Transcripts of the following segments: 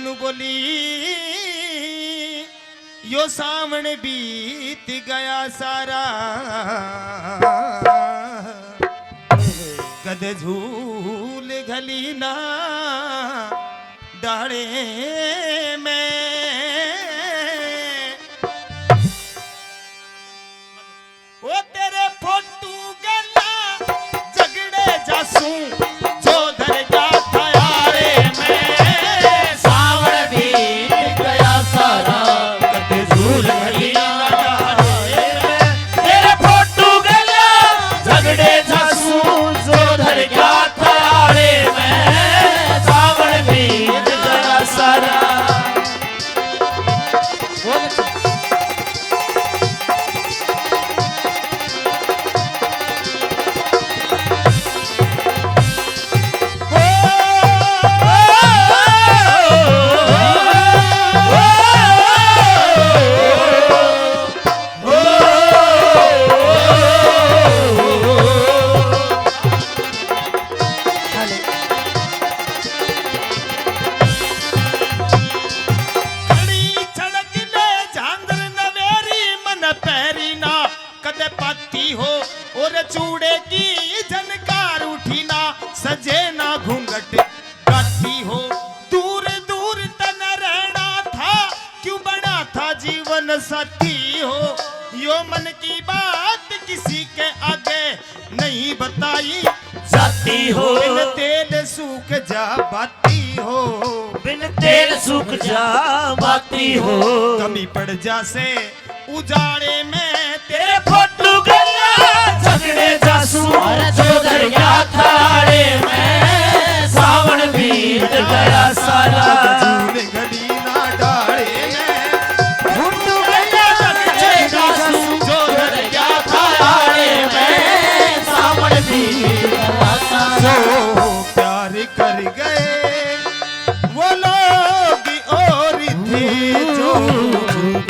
तेनू बोली यो सावन बीत गया सारा कद झूल घली ना डाले में ओ तेरे फोटू गला झगड़े जासू जो धर जा था यारे में सावन बीत गया सारा कद झूल घली ना डाले में तेरे फोटू गला झगड़े जासू जो धर गया था यारे में सावन बीत गया सारा चूड़े की झनकार उठी ना सजे ना घूंघट गाती हो दूर दूर तन रहना था क्यों बना था जीवन साथी हो यो मन की बात किसी के आगे नहीं बताई जाती हो बिन तेल सूख जा बाती हो बिन तेल सूख जा बाती हो कमी पड़ जा से उजाड़े में तेरे फोटू गला झगड़े जासू जो दरिया थारे में सावन बीत गया सारा झूल घड़ी ना डाले में फोटू गला झगड़े जासू जो दरिया थारे में सावन बीत गया सारा जो प्यार कर गए वो लोग और थे जो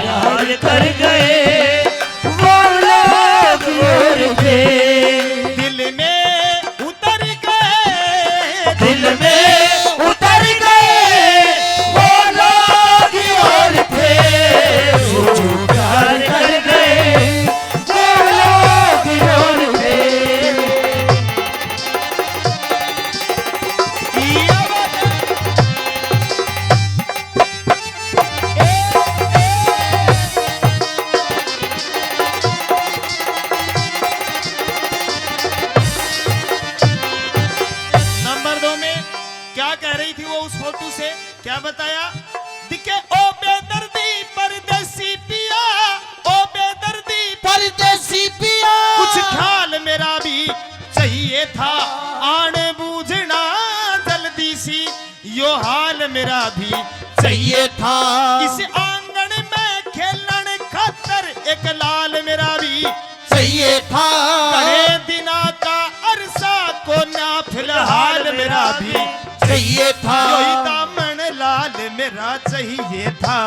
प्यार कर गए वो लोग और थे दिल में उतर गए दिल में उतर गए वो लोग और थे जो प्यार कर गए वो लोग और थे नंबर 2 में क्या कह रही थी वो उस फोटो से क्या बताया दिखे ओ बेदर्दी परदेसी पिया ओ बेदर्दी परदेसी पिया कुछ ख्याल मेरा भी चाहिए था आन बूझना जल्दी सी यो हाल मेरा भी चाहिए था इस आंगन में खेलन खातर एक लाल मेरा भी चाहिए था करे दिना का अरसा को ना फिलहाल मेरा भी चाहिए था यही दामन लाल मेरा चाहिए था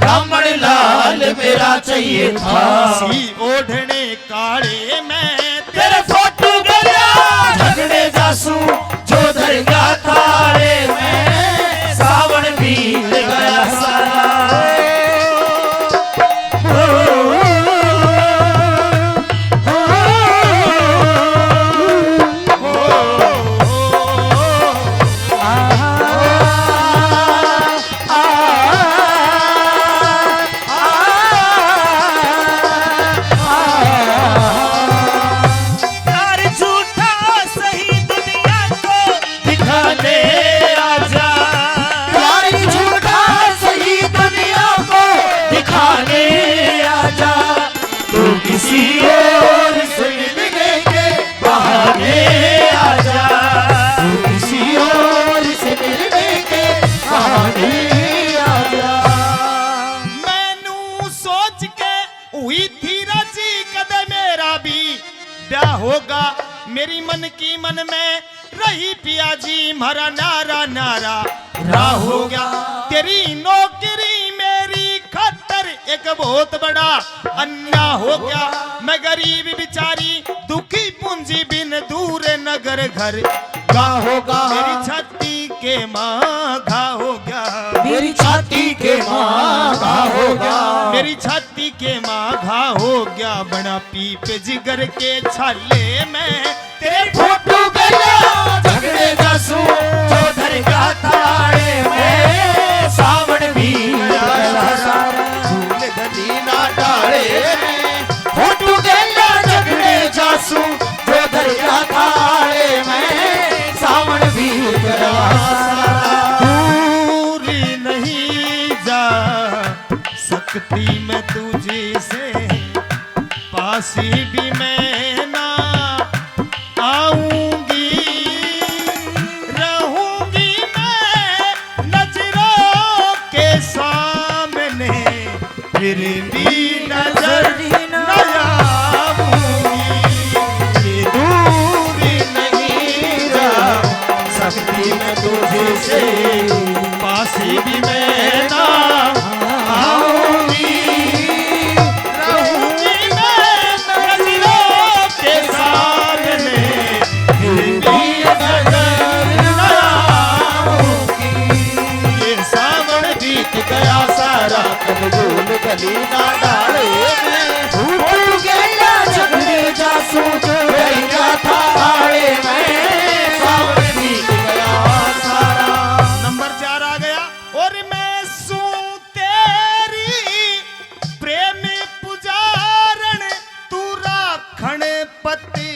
ब्राह्मण लाल मेरा चाहिए था सी ओढ़ने काले में तेरे फोटू गला झगड़े जासू जो दरगाह थारे में सावन बीत गया सारा प्यार झूठा सही दुनिया को दिखाने आजा प्यार झूठा सही दुनिया को दिखाने आजा तू किसी और से मिलने के बहाने आजा तू किसी और से मिलने के बहाने आजा मैनू सोच के हुई थी राजी कदे मेरा भी ब्याह होगा मेरी मन की मन में रही पिया जी मारा नारा नारा राह हो गया तेरी नौकरी मेरी खातर एक बहुत बड़ा अन्याय हो गया मैं गरीब बिचारी दुखी पूंजी बिन दूर नगर घर का होगा मेरी छाती के माँ घा हो गया मेरी छाती के मांगा हो गया, मेरी छाती के माघा हो गया, बड़ा पीप जिगर के छाले में तेरे फोटो गया झगड़े जासू जो धर का ताड़े में, सावन भी गया सारा झूल गली ना डाले में, फोटो गया झगड़े जासू जो धर का ताड़े में, सावन भी गया सारा। दूर नहीं जा सकती मैं तुझे से, पासी भी मैं ना आऊंगी, रहूंगी मैं नजरों के सामने, फिर भी नजर न आऊंगी। ये दूर नहीं जा सकती मैं तुझे से, पासी भी मैं ना आऊंगी, रहूंगी मैं नजरों के सामने, फिर भी नजर न आऊंगी। ये सावन बीत गया सारा, कब झूल गली ना डाले में, फोटो गया झगड़े जासू जो धर का ताड़े में, सावन बीत गया सारा। नंबर 4 आ गया। और मैं सूं तेरी प्रेम पुजारण, तू राखण पति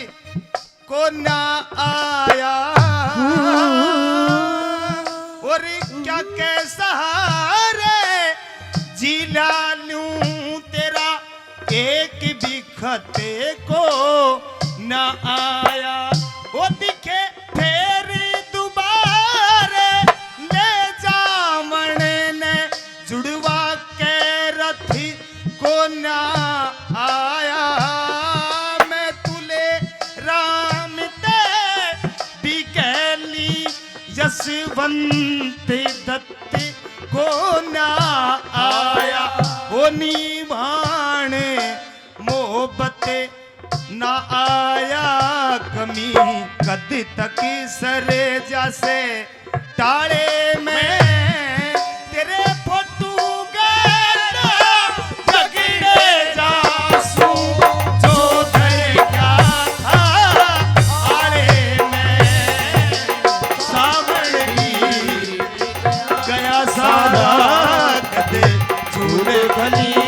को ना आया, और क्या कैसा रे जिला लूं तेरा, एक भी खते को ना आया। वो दिखे फिर दोबारे ले जावण ने, जुड़वा के रथी को ना आया, मैं तुले राम ते बिकैली यशवंत दत्त को ना आया, वो निभाण मोहब्बत ना आया, कमी कद तक सरे जैसे टाले में, तेरे फोटू गया झगड़े जासू जो धर क्या था आड़े में, सावन भी गया सारा, कद झूल गली